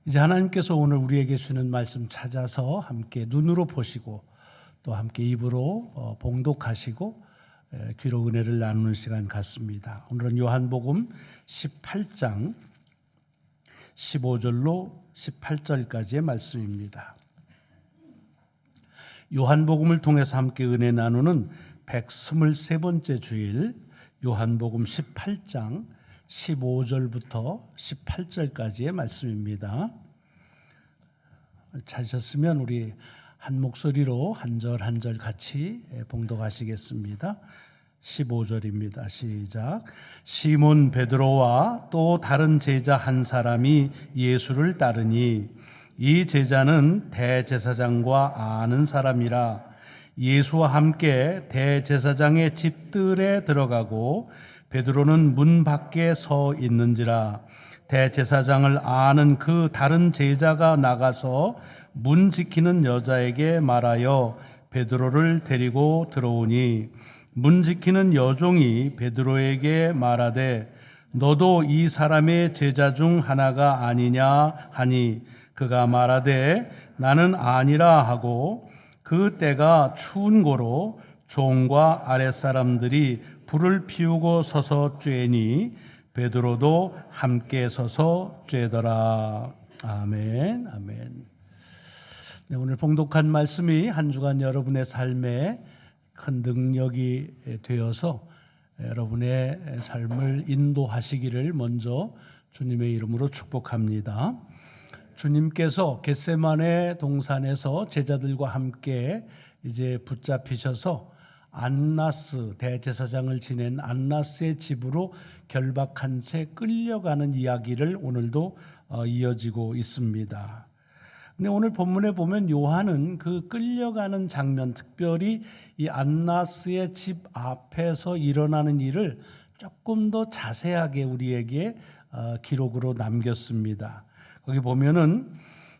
이제 하나님께서 오늘 우리에게 주는 말씀 찾아서 함께 눈으로 보시고 또 함께 입으로 봉독하시고 귀로 은혜를 나누는 시간 같습니다. 오늘은 요한복음 18장 15절로 18절까지의 말씀입니다. 요한복음을 통해서 함께 은혜 나누는 123번째 주일 요한복음 18장 15절부터 18절까지의 말씀입니다. 찾으셨으면 우리 한 목소리로 한 절 한 절 같이 봉독하시겠습니다. 15절입니다. 시작. 시몬 베드로와 또 다른 제자 한 사람이 예수를 따르니 이 제자는 대제사장과 아는 사람이라 예수와 함께 대제사장의 집들에 들어가고 베드로는 문 밖에 서 있는지라 대제사장을 아는 그 다른 제자가 나가서 문 지키는 여자에게 말하여 베드로를 데리고 들어오니 문 지키는 여종이 베드로에게 말하되 너도 이 사람의 제자 중 하나가 아니냐 하니 그가 말하되 나는 아니라 하고 그 때가 추운 고로 종과 아랫사람들이 불을 피우고 서서 쬐니 베드로도 함께 서서 쬐더라. 아멘. 아멘. 네, 오늘 봉독한 말씀이 한 주간 여러분의 삶에 큰 능력이 되어서 여러분의 삶을 인도하시기를 먼저 주님의 이름으로 축복합니다. 주님께서 겟세마네 동산에서 제자들과 함께 이제 붙잡히셔서 안나스 대제사장을 지낸 안나스의 집으로 결박한 채 끌려가는 이야기를 오늘도 이어지고 있습니다. 근데 오늘 본문에 보면 요한은 그 끌려가는 장면, 특별히 이 안나스의 집 앞에서 일어나는 일을 조금 더 자세하게 우리에게 기록으로 남겼습니다. 거기 보면은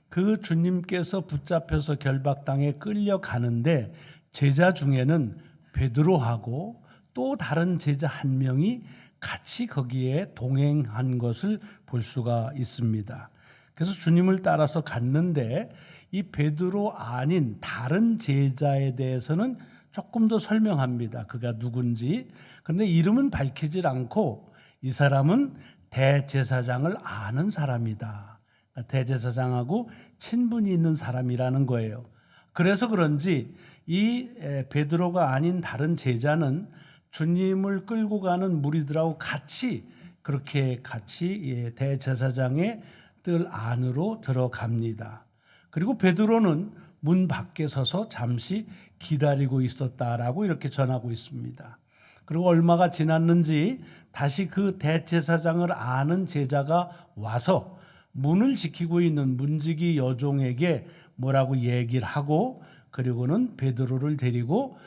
그 주님께서 붙잡혀서 결박당에 끌려가는데 제자 중에는 베드로하고 또 다른 제자 한 명이 같이 거기에 동행한 것을 볼 수가 있습니다. 그래서 주님을 따라서 갔는데 이 베드로 아닌 다른 제자에 대해서는 조금 더 설명합니다. 그가 누군지. 그런데 이름은 밝히질 않고 이 사람은 대제사장을 아는 사람이다. 대제사장하고 친분이 있는 사람이라는 거예요. 그래서 그런지 이 베드로가 아닌 다른 제자는 주님을 끌고 가는 무리들하고 같이 그렇게 같이 대제사장의 뜰 안으로 들어갑니다. 그리고 베드로는 문 밖에 서서 잠시 기다리고 있었다라고 이렇게 전하고 있습니다. 그리고 얼마가 지났는지 다시 그 대제사장을 아는 제자가 와서 문을 지키고 있는 문지기 여종에게 뭐라고 얘기를 하고 그리고는 베드로를 데리고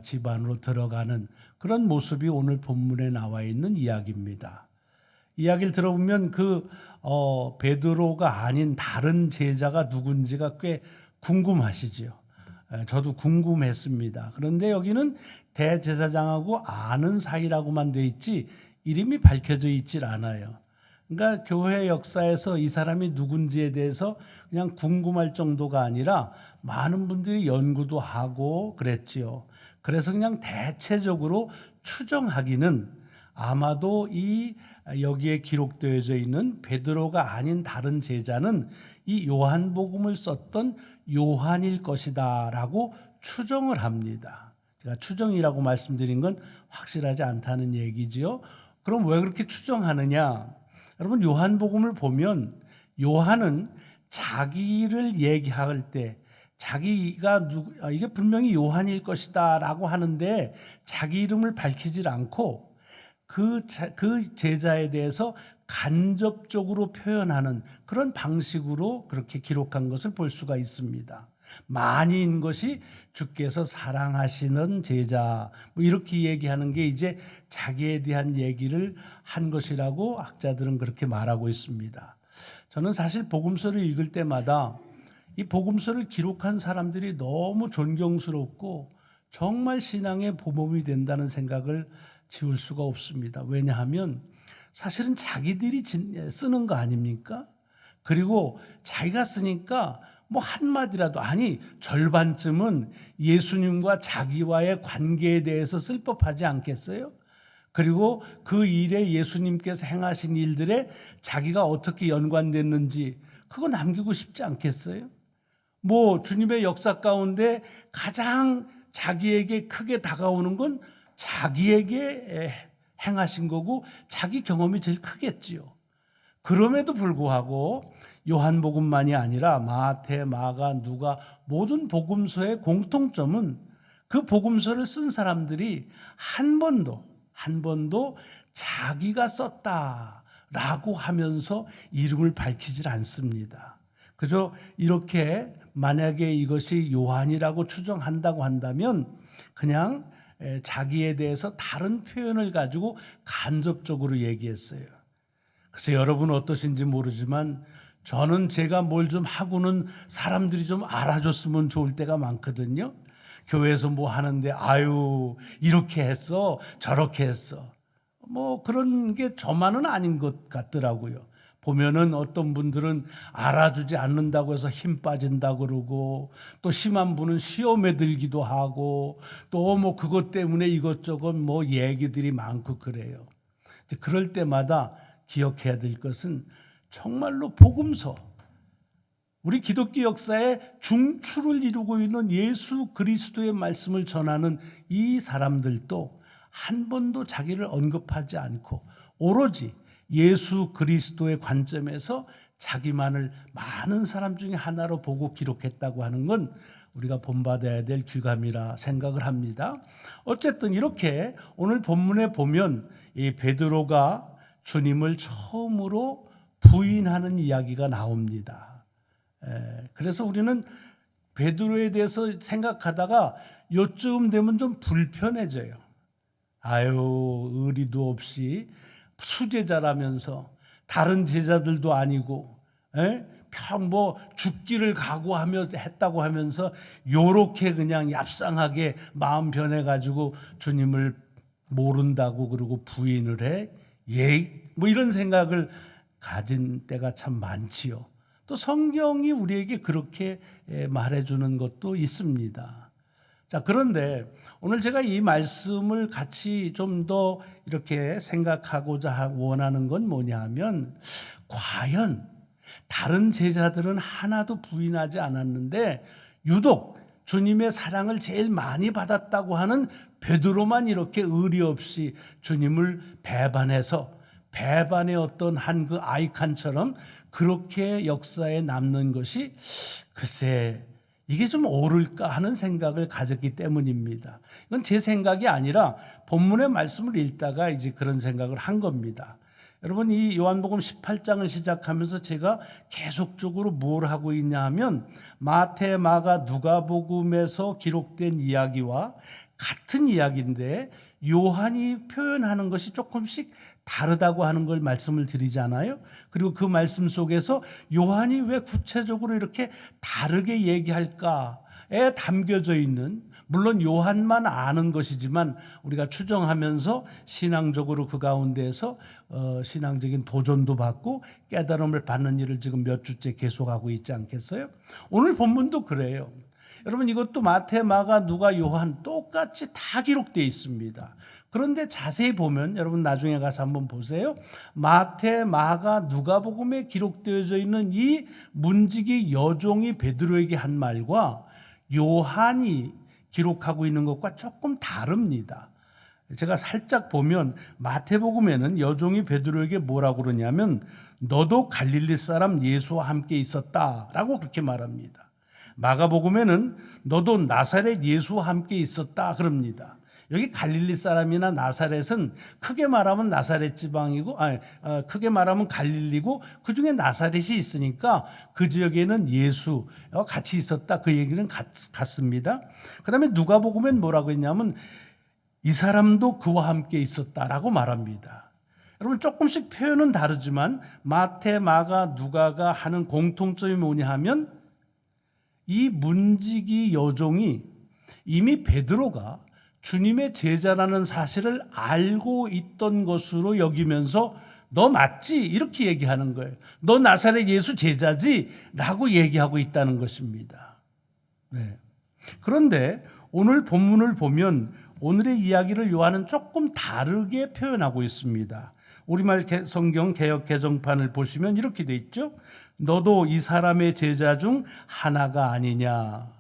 집 안으로 들어가는 그런 모습이 오늘 본문에 나와 있는 이야기입니다. 이야기를 들어보면 그 베드로가 아닌 다른 제자가 누군지가 꽤 궁금하시죠. 저도 궁금했습니다. 그런데 여기는 대제사장하고 아는 사이라고만 돼 있지 이름이 밝혀져 있질 않아요. 그러니까 교회 역사에서 이 사람이 누군지에 대해서 그냥 궁금할 정도가 아니라 많은 분들이 연구도 하고 그랬지요. 그래서 그냥 대체적으로 추정하기는 아마도 이 여기에 기록되어져 있는 베드로가 아닌 다른 제자는 이 요한복음을 썼던 요한일 것이다라고 추정을 합니다. 제가 추정이라고 말씀드린 건 확실하지 않다는 얘기지요. 그럼 왜 그렇게 추정하느냐? 여러분 요한복음을 보면 요한은 자기를 얘기할 때 자기가 이게 분명히 요한일 것이다라고 하는데 자기 이름을 밝히질 않고 그 제자에 대해서 간접적으로 표현하는 그런 방식으로 그렇게 기록한 것을 볼 수가 있습니다. 만인 것이 주께서 사랑하시는 제자 뭐 이렇게 얘기하는 게 이제 자기에 대한 얘기를 한 것이라고 학자들은 그렇게 말하고 있습니다. 저는 사실 복음서를 읽을 때마다 이 복음서를 기록한 사람들이 너무 존경스럽고 정말 신앙의 보범이 된다는 생각을 지울 수가 없습니다. 왜냐하면 사실은 자기들이 쓰는 거 아닙니까? 그리고 자기가 쓰니까 뭐 한마디라도, 아니 절반쯤은 예수님과 자기와의 관계에 대해서 쓸 법하지 않겠어요? 그리고 그 일에 예수님께서 행하신 일들에 자기가 어떻게 연관됐는지 그거 남기고 싶지 않겠어요? 뭐 주님의 역사 가운데 가장 자기에게 크게 다가오는 건 자기에게 행하신 거고 자기 경험이 제일 크겠지요. 그럼에도 불구하고 요한복음만이 아니라 마태, 마가, 누가 모든 복음서의 공통점은 그 복음서를 쓴 사람들이 한 번도 자기가 썼다라고 하면서 이름을 밝히질 않습니다. 그저 이렇게 만약에 이것이 요한이라고 추정한다고 한다면 그냥 자기에 대해서 다른 표현을 가지고 간접적으로 얘기했어요. 그래서 여러분 어떠신지 모르지만 저는 제가 뭘 좀 하고는 사람들이 좀 알아줬으면 좋을 때가 많거든요. 교회에서 뭐 하는데 아유 이렇게 했어 저렇게 했어 뭐 그런 게 저만은 아닌 것 같더라고요. 보면은 어떤 분들은 알아주지 않는다고 해서 힘 빠진다 그러고, 또 심한 분은 시험에 들기도 하고, 또 뭐 그것 때문에 이것저것 뭐 얘기들이 많고 그래요. 그럴 때마다 기억해야 될 것은 정말로 복음서, 우리 기독교 역사의 중추를 이루고 있는 예수 그리스도의 말씀을 전하는 이 사람들도 한 번도 자기를 언급하지 않고 오로지 예수 그리스도의 관점에서 자기만을 많은 사람 중에 하나로 보고 기록했다고 하는 건 우리가 본받아야 될 귀감이라 생각을 합니다. 어쨌든 이렇게 오늘 본문에 보면 이 베드로가 주님을 처음으로 부인하는 이야기가 나옵니다. 그래서 우리는 베드로에 대해서 생각하다가 요쯤 되면 좀 불편해져요. 아유 의리도 없이 수제자라면서 다른 제자들도 아니고 평 뭐 죽기를 각오하며 했다고 하면서 요렇게 그냥 얍상하게 마음 변해가지고 주님을 모른다고 그러고 부인을 해? 뭐 이런 생각을 가진 때가 참 많지요. 또 성경이 우리에게 그렇게 말해주는 것도 있습니다. 자, 그런데 오늘 제가 이 말씀을 같이 좀 더 이렇게 생각하고자 원하는 건 뭐냐 하면, 과연 다른 제자들은 하나도 부인하지 않았는데 유독 주님의 사랑을 제일 많이 받았다고 하는 베드로만 이렇게 의리 없이 주님을 배반해서 배반의 어떤 한 그 아이콘처럼 그렇게 역사에 남는 것이 글쎄 이게 좀 옳을까 하는 생각을 가졌기 때문입니다. 이건 제 생각이 아니라 본문의 말씀을 읽다가 이제 그런 생각을 한 겁니다. 여러분 이 요한복음 18장을 시작하면서 제가 계속적으로 뭘 하고 있냐 하면 마태, 마가, 누가복음에서 기록된 이야기와 같은 이야기인데 요한이 표현하는 것이 조금씩 다르다고 하는 걸 말씀을 드리잖아요. 그리고 그 말씀 속에서 요한이 왜 구체적으로 이렇게 다르게 얘기할까에 담겨져 있는, 물론 요한만 아는 것이지만 우리가 추정하면서 신앙적으로 그 가운데에서 신앙적인 도전도 받고 깨달음을 받는 일을 지금 몇 주째 계속하고 있지 않겠어요? 오늘 본문도 그래요. 여러분 이것도 마태, 마가, 누가, 요한 똑같이 다 기록되어 있습니다. 그런데 자세히 보면 여러분 나중에 가서 한번 보세요. 마태, 마가, 누가복음에 기록되어져 있는 이 문지기 여종이 베드로에게 한 말과 요한이 기록하고 있는 것과 조금 다릅니다. 제가 살짝 보면 마태복음에는 여종이 베드로에게 뭐라고 그러냐면 너도 갈릴리 사람 예수와 함께 있었다라고 그렇게 말합니다. 마가복음에는 너도 나사렛 예수와 함께 있었다 그럽니다. 여기 갈릴리 사람이나 나사렛은 크게 말하면 나사렛 지방이고, 크게 말하면 갈릴리고 그 중에 나사렛이 있으니까 그 지역에는 예수 같이 있었다 그 얘기는 같습니다. 그다음에 누가복음엔 뭐라고 했냐면 이 사람도 그와 함께 있었다라고 말합니다. 여러분 조금씩 표현은 다르지만 마태, 마가, 누가가 하는 공통점이 뭐냐 하면 이 문지기 여종이 이미 베드로가 주님의 제자라는 사실을 알고 있던 것으로 여기면서 너 맞지? 이렇게 얘기하는 거예요. 너 나사렛 예수 제자지? 라고 얘기하고 있다는 것입니다. 네. 그런데 오늘 본문을 보면 오늘의 이야기를 요한은 조금 다르게 표현하고 있습니다. 우리말 성경 개역 개정판을 보시면 이렇게 돼 있죠. 너도 이 사람의 제자 중 하나가 아니냐.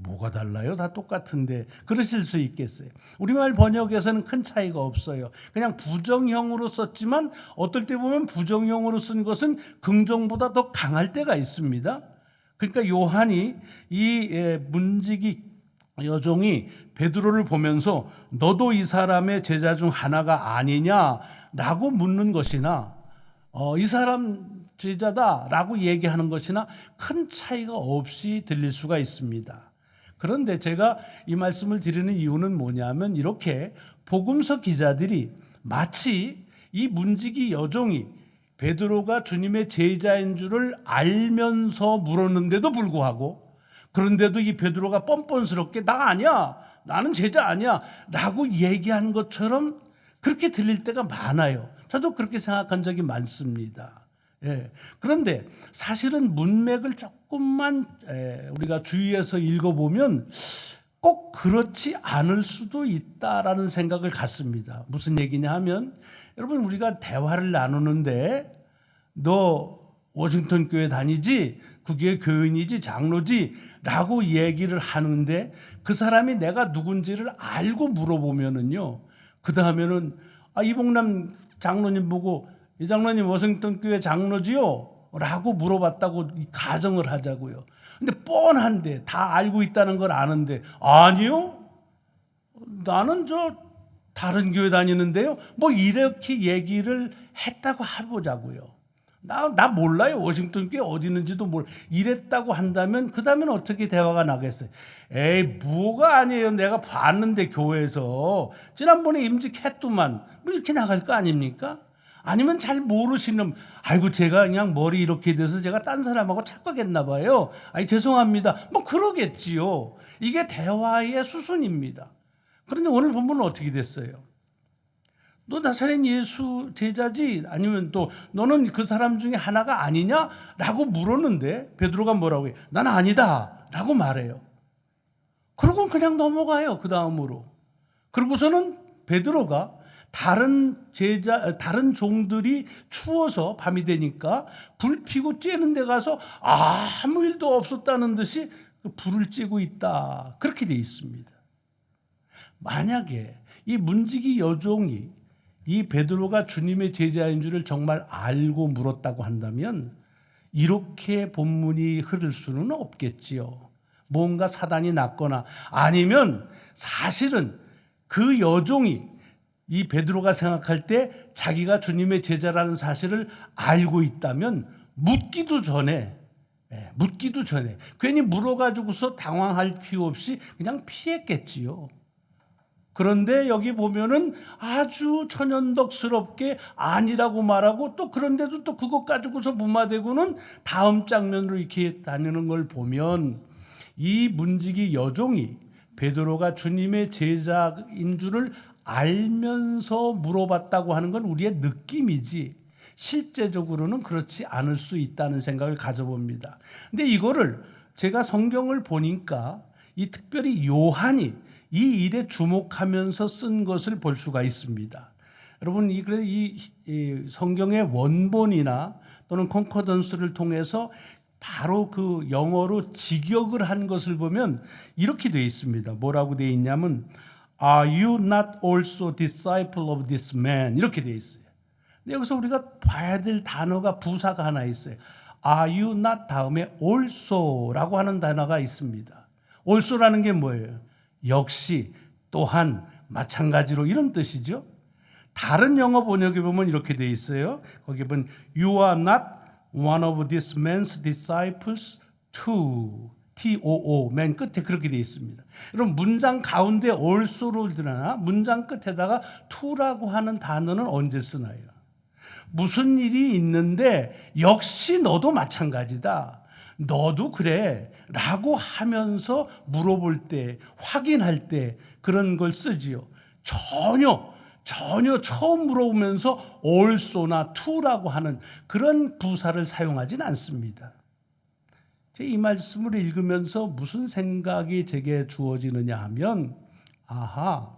뭐가 달라요? 다 똑같은데 그러실 수 있겠어요. 우리말 번역에서는 큰 차이가 없어요. 그냥 부정형으로 썼지만 어떨 때 보면 부정형으로 쓴 것은 긍정보다 더 강할 때가 있습니다. 그러니까 요한이 이 문지기 여종이 베드로를 보면서 너도 이 사람의 제자 중 하나가 아니냐라고 묻는 것이나 이 사람 제자다라고 얘기하는 것이나 큰 차이가 없이 들릴 수가 있습니다. 그런데 제가 이 말씀을 드리는 이유는 뭐냐면 이렇게 복음서 기자들이 마치 이 문지기 여종이 베드로가 주님의 제자인 줄을 알면서 물었는데도 불구하고 그런데도 이 베드로가 뻔뻔스럽게 나 아니야, 나는 제자 아니야 라고 얘기한 것처럼 그렇게 들릴 때가 많아요. 저도 그렇게 생각한 적이 많습니다. 예. 그런데 사실은 문맥을 조금만 우리가 주의해서 읽어보면 꼭 그렇지 않을 수도 있다라는 생각을 갖습니다. 무슨 얘기냐 하면 여러분 우리가 대화를 나누는데 너 워싱턴 교회 다니지? 그 교회 교인이지? 장로지? 라고 얘기를 하는데 그 사람이 내가 누군지를 알고 물어보면은요. 그 다음에는 이봉남 장로님 보고 이 장로님 워싱턴 교회 장로지요? 라고 물어봤다고 가정을 하자고요. 근데 뻔한데 다 알고 있다는 걸 아는데 아니요? 나는 다른 교회 다니는데요. 뭐 이렇게 얘기를 했다고 해보자고요. 나 몰라요. 워싱턴 교회 어디 있는지도 몰라. 이랬다고 한다면 그 다음엔 어떻게 대화가 나겠어요? 에이 뭐가 아니에요. 내가 봤는데 교회에서 지난번에 임직했더만 뭐 이렇게 나갈 거 아닙니까? 아니면 잘 모르시는 아이고 제가 그냥 머리 이렇게 돼서 제가 딴 사람하고 착각했나 봐요. 죄송합니다. 뭐 그러겠지요. 이게 대화의 수순입니다. 그런데 오늘 본문은 어떻게 됐어요? 너 나사렛 예수 제자지? 아니면 또 너는 그 사람 중에 하나가 아니냐? 라고 물었는데 베드로가 뭐라고 해요? 난 아니다 라고 말해요. 그러고 그냥 넘어가요. 그 다음으로. 그러고서는 베드로가 다른 종들이 추워서 밤이 되니까 불 피고 쬐는 데 가서 아무 일도 없었다는 듯이 불을 쬐고 있다. 그렇게 돼 있습니다. 만약에 이 문지기 여종이 이 베드로가 주님의 제자인 줄을 정말 알고 물었다고 한다면 이렇게 본문이 흐를 수는 없겠지요. 뭔가 사단이 났거나 아니면 사실은 그 여종이 이 베드로가 생각할 때 자기가 주님의 제자라는 사실을 알고 있다면 묻기도 전에 괜히 물어가지고서 당황할 필요 없이 그냥 피했겠지요. 그런데 여기 보면은 아주 천연덕스럽게 아니라고 말하고 또 그런데도 또 그것 가지고서 무마되고는 다음 장면으로 이렇게 다니는 걸 보면 이 문지기 여종이 베드로가 주님의 제자인 줄을 알면서 물어봤다고 하는 건 우리의 느낌이지 실제적으로는 그렇지 않을 수 있다는 생각을 가져봅니다. 근데 이거를 제가 성경을 보니까 이 특별히 요한이 이 일에 주목하면서 쓴 것을 볼 수가 있습니다. 여러분 이 성경의 원본이나 또는 콘코던스를 통해서 바로 그 영어로 직역을 한 것을 보면 이렇게 되어 있습니다. 뭐라고 되어 있냐면 Are you not also disciple of this man? 이렇게 되어 있어요. 근데 여기서 우리가 봐야 될 단어가 부사가 하나 있어요. Are you not 다음에 also라고 하는 단어가 있습니다. also라는 게 뭐예요? 역시, 또한, 마찬가지로 이런 뜻이죠. 다른 영어 번역에 보면 이렇게 되어 있어요. 거기 보면 You are not one of this man's disciples too. T-O-O, 맨 끝에 그렇게 되어 있습니다. 여러분 문장 가운데 also를 드러나 문장 끝에다가 to라고 하는 단어는 언제 쓰나요? 무슨 일이 있는데 역시 너도 마찬가지다. 너도 그래 라고 하면서 물어볼 때 확인할 때 그런 걸 쓰지요. 전혀 전혀 처음 물어보면서 also나 to라고 하는 그런 부사를 사용하진 않습니다. 이 말씀을 읽으면서 무슨 생각이 제게 주어지느냐 하면, 아하,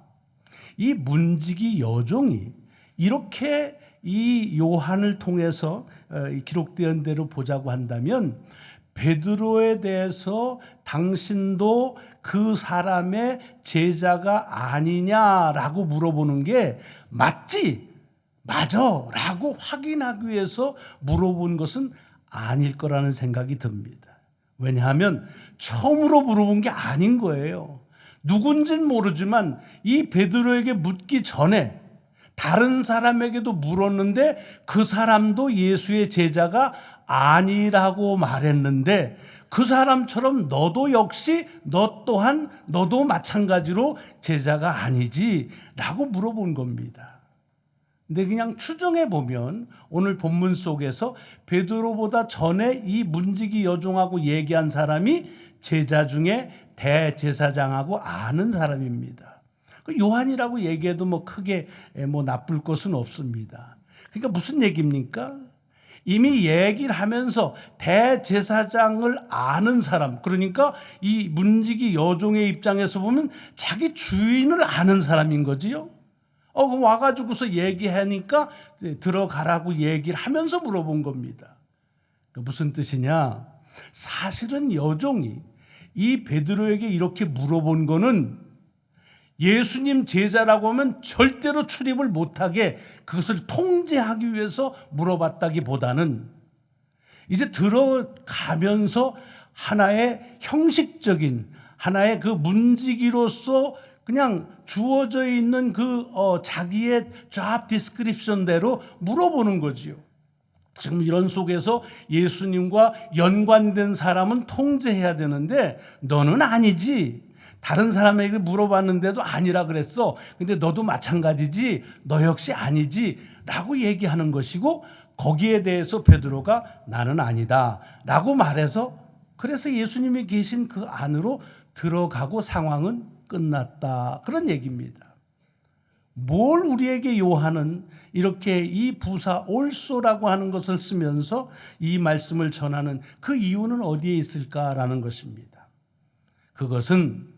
이 문지기 여종이 이렇게 이 요한을 통해서 기록된 대로 보자고 한다면 베드로에 대해서 당신도 그 사람의 제자가 아니냐라고 물어보는 게 맞지? 맞아 라고 확인하기 위해서 물어본 것은 아닐 거라는 생각이 듭니다. 왜냐하면 처음으로 물어본 게 아닌 거예요. 누군지는 모르지만 이 베드로에게 묻기 전에 다른 사람에게도 물었는데 그 사람도 예수의 제자가 아니라고 말했는데 그 사람처럼 너도 역시 너 또한 너도 마찬가지로 제자가 아니지 라고 물어본 겁니다. 근데 그냥 추정해 보면 오늘 본문 속에서 베드로보다 전에 이 문지기 여종하고 얘기한 사람이 제자 중에 대제사장하고 아는 사람입니다. 요한이라고 얘기해도 뭐 크게 나쁠 것은 없습니다. 그러니까 무슨 얘기입니까? 이미 얘기를 하면서 대제사장을 아는 사람, 그러니까 이 문지기 여종의 입장에서 보면 자기 주인을 아는 사람인 거지요. 그럼 와가지고서 얘기하니까 들어가라고 얘기를 하면서 물어본 겁니다. 무슨 뜻이냐? 사실은 여종이 이 베드로에게 이렇게 물어본 거는 예수님 제자라고 하면 절대로 출입을 못하게 그것을 통제하기 위해서 물어봤다기보다는 이제 들어가면서 하나의 형식적인 하나의 그 문지기로서 그냥 주어져 있는 그 자기의 job description대로 물어보는 거지요. 지금 이런 속에서 예수님과 연관된 사람은 통제해야 되는데 너는 아니지. 다른 사람에게 물어봤는데도 아니라 그랬어. 근데 너도 마찬가지지. 너 역시 아니지. 라고 얘기하는 것이고 거기에 대해서 베드로가 나는 아니다. 라고 말해서 그래서 예수님이 계신 그 안으로 들어가고 상황은 끝났다. 그런 얘기입니다. 뭘 우리에게 요한은 이렇게 이 부사 also라고 하는 것을 쓰면서 이 말씀을 전하는 그 이유는 어디에 있을까라는 것입니다. 그것은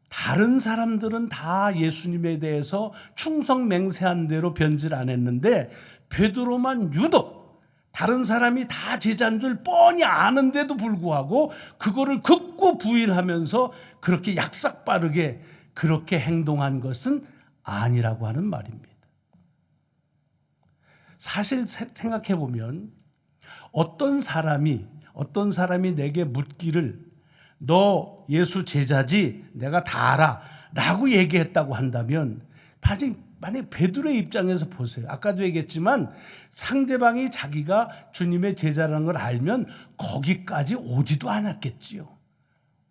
다른 사람들은 다 예수님에 대해서 충성맹세한 대로 변질 안 했는데 베드로만 유독 다른 사람이 다 제자인 줄 뻔히 아는데도 불구하고 그거를 극구 부인하면서 그렇게 약삭빠르게 그렇게 행동한 것은 아니라고 하는 말입니다. 사실 생각해 보면 어떤 사람이 내게 묻기를 너 예수 제자지 내가 다 알아 라고 얘기했다고 한다면 만약 베드로의 입장에서 보세요. 아까도 얘기했지만 상대방이 자기가 주님의 제자라는 걸 알면 거기까지 오지도 않았겠지요.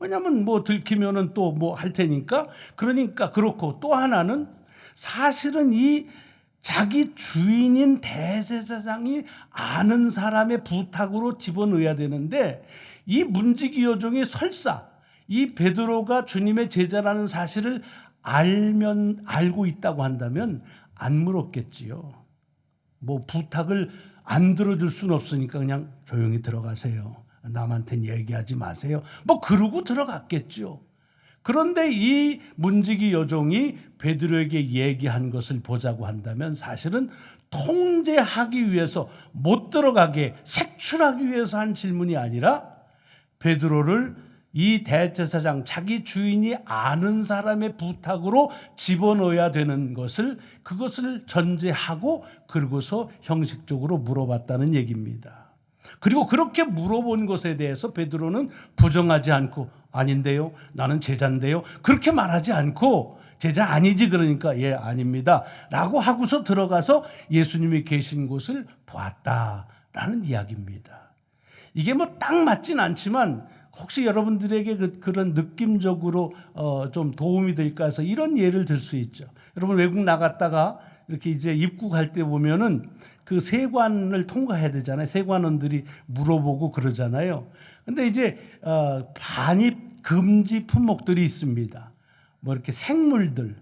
왜냐하면 뭐 들키면은 또 뭐 할 테니까. 그러니까 그렇고 또 하나는 사실은 이 자기 주인인 대제사장이 아는 사람의 부탁으로 집어넣어야 되는데 이 문지기 여종이 설사 이 베드로가 주님의 제자라는 사실을 알고 있다고 한다면 안 물었겠지요. 뭐 부탁을 안 들어줄 수는 없으니까 그냥 조용히 들어가세요. 남한테는 얘기하지 마세요. 뭐 그러고 들어갔겠죠. 그런데 이 문지기 여종이 베드로에게 얘기한 것을 보자고 한다면 사실은 통제하기 위해서 못 들어가게 색출하기 위해서 한 질문이 아니라 베드로를 이 대제사장 자기 주인이 아는 사람의 부탁으로 집어넣어야 되는 그것을 전제하고 그러고서 형식적으로 물어봤다는 얘기입니다. 그리고 그렇게 물어본 것에 대해서 베드로는 부정하지 않고 아닌데요, 나는 제자인데요, 그렇게 말하지 않고 제자 아니지 그러니까 예 아닙니다 라고 하고서 들어가서 예수님이 계신 곳을 보았다라는 이야기입니다. 이게 뭐 딱 맞진 않지만 혹시 여러분들에게 그런 느낌적으로 좀 도움이 될까 해서 이런 예를 들 수 있죠. 여러분 외국 나갔다가 이렇게 이제 입국할 때 보면은 그 세관을 통과해야 되잖아요. 세관원들이 물어보고 그러잖아요. 근데 이제 반입 금지 품목들이 있습니다. 뭐 이렇게 생물들,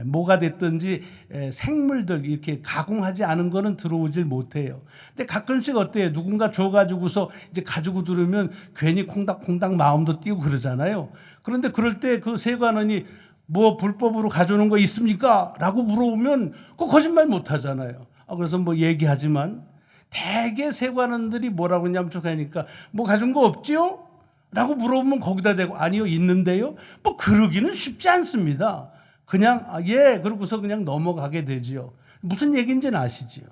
뭐가 됐든지 생물들 이렇게 가공하지 않은 거는 들어오질 못해요. 근데 가끔씩 어때요? 누군가 줘가지고서 이제 가지고 들으면 괜히 콩닥콩닥 마음도 뛰고 그러잖아요. 그런데 그럴 때 그 세관원이 뭐 불법으로 가져오는 거 있습니까? 라고 물어보면 그 거짓말 못 하잖아요. 그래서 뭐 얘기하지만 대개 세관원들이 뭐라고 하냐면 쭉 하니까 뭐 가져온 거 없지요? 라고 물어보면 거기다 대고 아니요 있는데요. 뭐 그러기는 쉽지 않습니다. 그냥 예 그러고서 그냥 넘어가게 되지요. 무슨 얘기인지는 아시지요.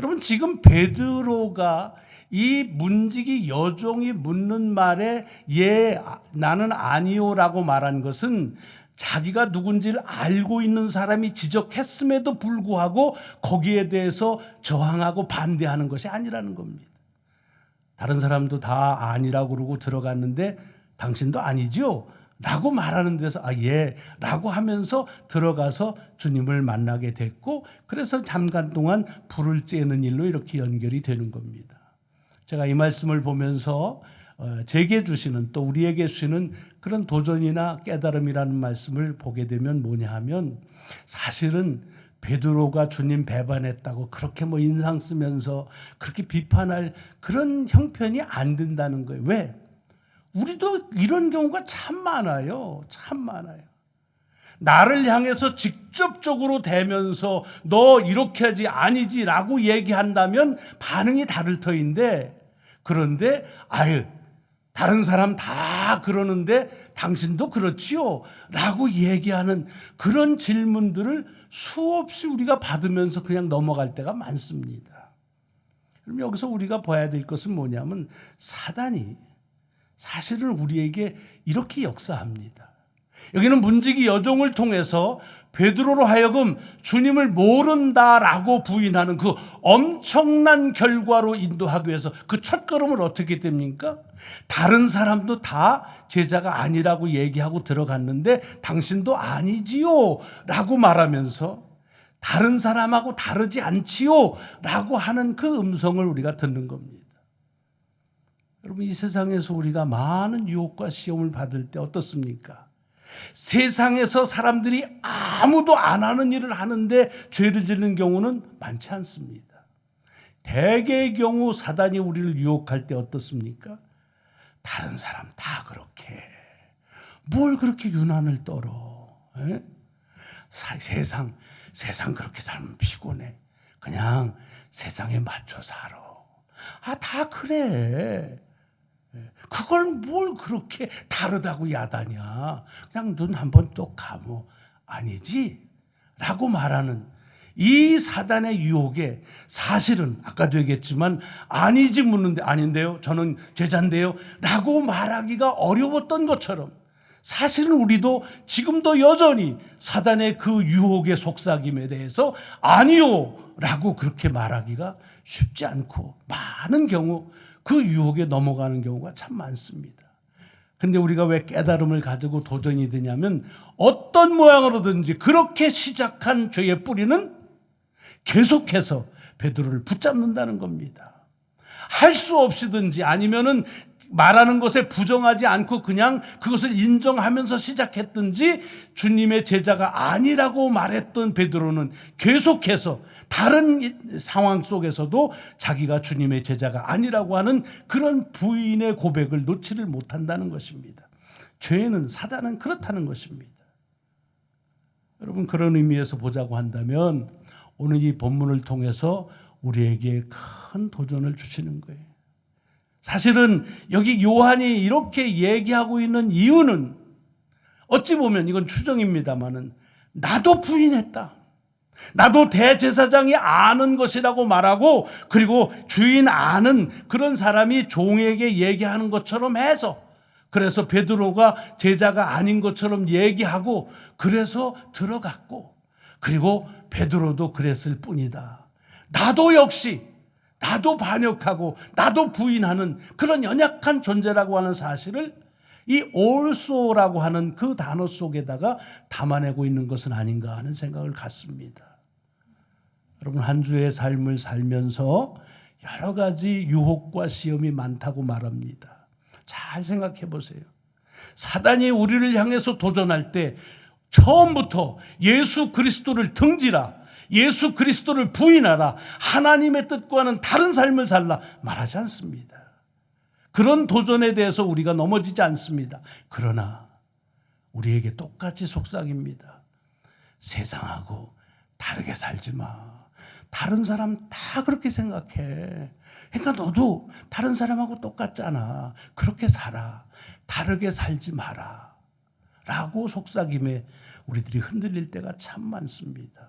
여러분 지금 베드로가 이 문지기 여종이 묻는 말에 예 나는 아니요라고 말한 것은 자기가 누군지를 알고 있는 사람이 지적했음에도 불구하고 거기에 대해서 저항하고 반대하는 것이 아니라는 겁니다. 다른 사람도 다 아니라고 그러고 들어갔는데 당신도 아니죠? 라고 말하는 데서 예 라고 하면서 들어가서 주님을 만나게 됐고 그래서 잠깐 동안 불을 쬐는 일로 이렇게 연결이 되는 겁니다. 제가 이 말씀을 보면서 제게 주시는 또 우리에게 주시는 그런 도전이나 깨달음이라는 말씀을 보게 되면 뭐냐 하면 사실은 베드로가 주님 배반했다고 그렇게 뭐 인상 쓰면서 그렇게 비판할 그런 형편이 안 된다는 거예요. 왜? 우리도 이런 경우가 참 많아요. 참 많아요. 나를 향해서 직접적으로 대면서 너 이렇게 하지 아니지 라고 얘기한다면 반응이 다를 터인데 그런데 다른 사람 다 그러는데 당신도 그렇지요? 라고 얘기하는 그런 질문들을 수없이 우리가 받으면서 그냥 넘어갈 때가 많습니다. 그럼 여기서 우리가 봐야 될 것은 뭐냐면 사단이 사실은 우리에게 이렇게 역사합니다. 여기는 문지기 여종을 통해서 베드로로 하여금 주님을 모른다라고 부인하는 그 엄청난 결과로 인도하기 위해서 그 첫걸음을 어떻게 됩니까? 다른 사람도 다 제자가 아니라고 얘기하고 들어갔는데 당신도 아니지요 라고 말하면서 다른 사람하고 다르지 않지요 라고 하는 그 음성을 우리가 듣는 겁니다. 여러분 이 세상에서 우리가 많은 유혹과 시험을 받을 때 어떻습니까? 세상에서 사람들이 아무도 안 하는 일을 하는데 죄를 짓는 경우는 많지 않습니다. 대개의 경우 사단이 우리를 유혹할 때 어떻습니까? 다른 사람 다 그렇게 뭘 그렇게 유난을 떨어? 에? 세상 그렇게 살면 피곤해. 그냥 세상에 맞춰 살아. 다 그래. 그걸 뭘 그렇게 다르다고 야단이야. 그냥 눈 한번 또 감어. 아니지? 라고 말하는 이 사단의 유혹에 사실은 아까도 얘기했지만 아니지 묻는데 아닌데요. 저는 제자인데요. 라고 말하기가 어려웠던 것처럼 사실은 우리도 지금도 여전히 사단의 그 유혹의 속삭임에 대해서 아니요. 라고 그렇게 말하기가 쉽지 않고 많은 경우 그 유혹에 넘어가는 경우가 참 많습니다. 근데 우리가 왜 깨달음을 가지고 도전이 되냐면 어떤 모양으로든지 그렇게 시작한 죄의 뿌리는 계속해서 베드로를 붙잡는다는 겁니다. 할 수 없이든지 아니면은 말하는 것에 부정하지 않고 그냥 그것을 인정하면서 시작했든지 주님의 제자가 아니라고 말했던 베드로는 계속해서 다른 상황 속에서도 자기가 주님의 제자가 아니라고 하는 그런 부인의 고백을 놓지를 못한다는 것입니다. 죄는 사단은 그렇다는 것입니다. 여러분 그런 의미에서 보자고 한다면 오늘 이 본문을 통해서 우리에게 큰 도전을 주시는 거예요. 사실은 여기 요한이 이렇게 얘기하고 있는 이유는 어찌 보면 이건 추정입니다마는 나도 부인했다. 나도 대제사장이 아는 것이라고 말하고 그리고 주인 아는 그런 사람이 종에게 얘기하는 것처럼 해서 그래서 베드로가 제자가 아닌 것처럼 얘기하고 그래서 들어갔고 그리고 베드로도 그랬을 뿐이다. 나도 역시 나도 반역하고 나도 부인하는 그런 연약한 존재라고 하는 사실을 이 also라고 하는 그 단어 속에다가 담아내고 있는 것은 아닌가 하는 생각을 갖습니다. 여러분 한 주의 삶을 살면서 여러 가지 유혹과 시험이 많다고 말합니다. 잘 생각해 보세요. 사단이 우리를 향해서 도전할 때 처음부터 예수 그리스도를 등지라, 예수 그리스도를 부인하라, 하나님의 뜻과는 다른 삶을 살라 말하지 않습니다. 그런 도전에 대해서 우리가 넘어지지 않습니다. 그러나 우리에게 똑같이 속삭입니다. 세상하고 다르게 살지 마. 다른 사람 다 그렇게 생각해. 그러니까 너도 다른 사람하고 똑같잖아. 그렇게 살아. 다르게 살지 마라. 라고 속삭임에 우리들이 흔들릴 때가 참 많습니다.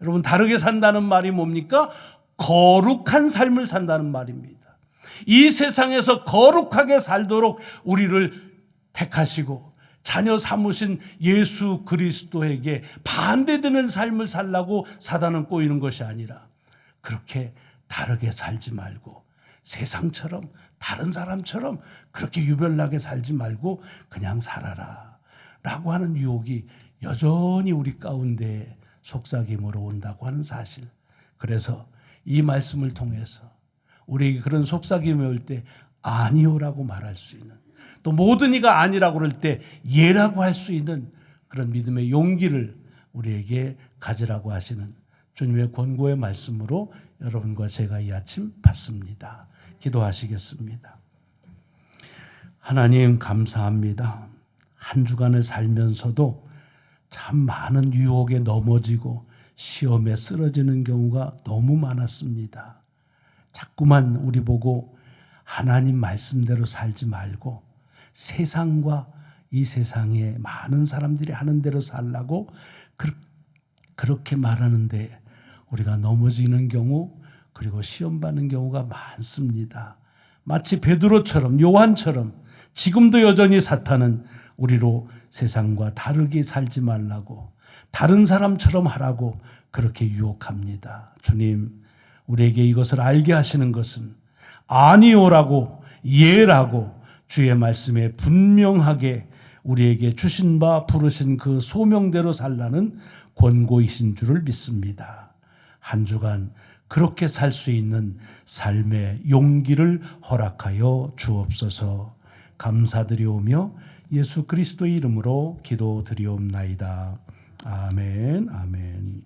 여러분, 다르게 산다는 말이 뭡니까? 거룩한 삶을 산다는 말입니다. 이 세상에서 거룩하게 살도록 우리를 택하시고 자녀 삼으신 예수 그리스도에게 반대되는 삶을 살라고 사단은 꼬이는 것이 아니라, 그렇게 다르게 살지 말고 세상처럼 다른 사람처럼 그렇게 유별나게 살지 말고 그냥 살아라 라고 하는 유혹이 여전히 우리 가운데 속삭임으로 온다고 하는 사실. 그래서 이 말씀을 통해서 우리에게 그런 속삭임이 올 때 아니오라고 말할 수 있는, 또 모든 이가 아니라고 그럴 때 예라고 할 수 있는 그런 믿음의 용기를 우리에게 가지라고 하시는 주님의 권고의 말씀으로 여러분과 제가 이 아침 받습니다. 기도하시겠습니다. 하나님, 감사합니다. 한 주간을 살면서도 참 많은 유혹에 넘어지고 시험에 쓰러지는 경우가 너무 많았습니다. 자꾸만 우리 보고 하나님 말씀대로 살지 말고 세상과 이 세상에 많은 사람들이 하는 대로 살라고 그렇게 말하는데 우리가 넘어지는 경우, 그리고 시험 받는 경우가 많습니다. 마치 베드로처럼, 요한처럼 지금도 여전히 사탄은 우리로 세상과 다르게 살지 말라고, 다른 사람처럼 하라고 그렇게 유혹합니다. 주님, 우리에게 이것을 알게 하시는 것은 아니오라고, 예라고 주의 말씀에 분명하게 우리에게 주신 바 부르신 그 소명대로 살라는 권고이신 줄을 믿습니다. 한 주간 그렇게 살 수 있는 삶의 용기를 허락하여 주옵소서. 감사드리오며 예수 그리스도의 이름으로 기도드리옵나이다. 아멘, 아멘.